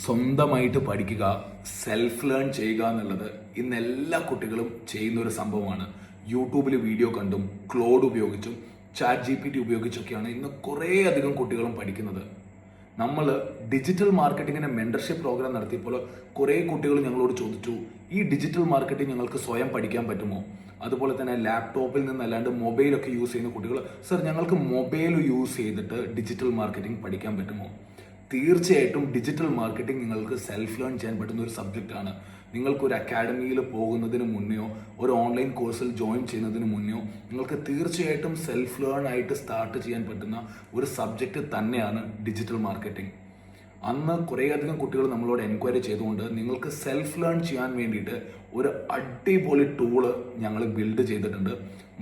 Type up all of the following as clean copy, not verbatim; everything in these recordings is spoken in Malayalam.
സ്വന്തമായിട്ട് പഠിക്കുക, സെൽഫ് ലേൺ ചെയ്യുക എന്നുള്ളത് ഇന്ന് എല്ലാ കുട്ടികളും ചെയ്യുന്ന ഒരു സംഭവമാണ്. യൂട്യൂബിൽ വീഡിയോ കണ്ടും ക്ലോഡ് ഉപയോഗിച്ചും ChatGPT ഉപയോഗിച്ചൊക്കെയാണ് ഇന്ന് കുറേ അധികം കുട്ടികളും പഠിക്കുന്നത്. നമ്മൾ ഡിജിറ്റൽ മാർക്കറ്റിങ്ങിന് മെൻറ്റർഷിപ്പ് പ്രോഗ്രാം നടത്തിയപ്പോൾ കുറേ കുട്ടികൾ ഞങ്ങളോട് ചോദിച്ചു, ഈ ഡിജിറ്റൽ മാർക്കറ്റിംഗ് ഞങ്ങൾക്ക് സ്വയം പഠിക്കാൻ പറ്റുമോ? അതുപോലെ തന്നെ ലാപ്ടോപ്പിൽ നിന്നല്ലാണ്ട് മൊബൈലൊക്കെ യൂസ് ചെയ്യുന്ന കുട്ടികൾ, സർ ഞങ്ങൾക്ക് മൊബൈൽ യൂസ് ചെയ്തിട്ട് ഡിജിറ്റൽ മാർക്കറ്റിംഗ് പഠിക്കാൻ പറ്റുമോ? തീർച്ചയായിട്ടും ഡിജിറ്റൽ മാർക്കറ്റിംഗ് നിങ്ങൾക്ക് സെൽഫ് ലേൺ ചെയ്യാൻ പറ്റുന്ന ഒരു സബ്ജക്റ്റാണ്. നിങ്ങൾക്കൊരു അക്കാഡമിയിൽ പോകുന്നതിന് മുന്നെയോ ഒരു ഓൺലൈൻ കോഴ്സിൽ ജോയിൻ ചെയ്യുന്നതിന് മുന്നെയോ നിങ്ങൾക്ക് തീർച്ചയായിട്ടും സെൽഫ് ലേൺ ആയിട്ട് സ്റ്റാർട്ട് ചെയ്യാൻ പറ്റുന്ന ഒരു സബ്ജക്റ്റ് തന്നെയാണ് ഡിജിറ്റൽ മാർക്കറ്റിംഗ്. അന്ന് കുറേയധികം കുട്ടികൾ നമ്മളോട് എൻക്വയറി ചെയ്തുകൊണ്ട് നിങ്ങൾക്ക് സെൽഫ് ലേൺ ചെയ്യാൻ വേണ്ടിയിട്ട് ഒരു അടിപൊളി ടൂള് ഞങ്ങൾ ബിൽഡ് ചെയ്തിട്ടുണ്ട്.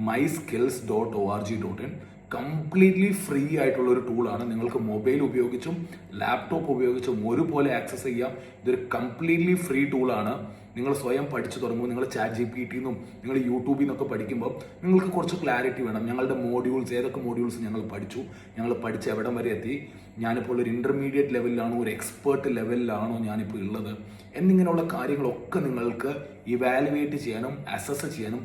myskills.org.in കംപ്ലീറ്റ്ലി ഫ്രീ ആയിട്ടുള്ള ഒരു ടൂളാണ്. നിങ്ങൾക്ക് മൊബൈൽ ഉപയോഗിച്ചും ലാപ്ടോപ്പ് ഉപയോഗിച്ചും ഒരുപോലെ ആക്സസ് ചെയ്യാം. ഇതൊരു കംപ്ലീറ്റ്ലി ഫ്രീ ടൂളാണ്. നിങ്ങൾ സ്വയം പഠിച്ചു തുടങ്ങുമ്പോൾ നിങ്ങൾ ChatGPT നിന്നും നിങ്ങൾ യൂട്യൂബിൽ നിന്നൊക്കെ പഠിക്കുമ്പോൾ നിങ്ങൾക്ക് കുറച്ച് ക്ലാരിറ്റി വേണം. ഞങ്ങളുടെ മോഡ്യൂൾസ് ഏതൊക്കെ മോഡ്യൂൾസ് ഞങ്ങൾ പഠിച്ച് എവിടം വരെ എത്തി, ഞാനിപ്പോൾ ഒരു ഇൻ്റർമീഡിയറ്റ് ലെവലിലാണോ ഒരു എക്സ്പേർട്ട് ലെവലിലാണോ ഞാനിപ്പോൾ ഉള്ളത് എന്നിങ്ങനെയുള്ള കാര്യങ്ങളൊക്കെ നിങ്ങൾക്ക് ഇവാലുവേറ്റ് ചെയ്യാനും അസസ് ചെയ്യാനും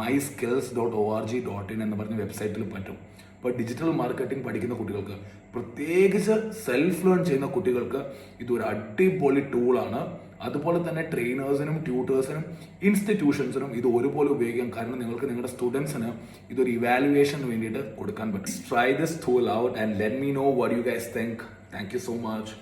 myskills.org.in എന്ന് പറഞ്ഞ വെബ്സൈറ്റിൽ പറ്റും. ഇപ്പോൾ ഡിജിറ്റൽ മാർക്കറ്റിംഗ് പഠിക്കുന്ന കുട്ടികൾക്ക്, പ്രത്യേകിച്ച് സെൽഫ് ലേൺ ചെയ്യുന്ന കുട്ടികൾക്ക് ഇതൊരു അടിപൊളി ടൂളാണ്. അതുപോലെ തന്നെ ട്രെയിനേഴ്സിനും ട്യൂട്ടേഴ്സിനും ഇൻസ്റ്റിറ്റ്യൂഷൻസിനും ഇത് ഒരുപോലെ ഉപയോഗിക്കാം. കാരണം നിങ്ങൾക്ക് നിങ്ങളുടെ സ്റ്റുഡൻസിന് ഇതൊരു ഇവാലുവേഷന് വേണ്ടിയിട്ട് കൊടുക്കാൻ പറ്റും. Try this tool out and let me no what you guys think. Thank you so much.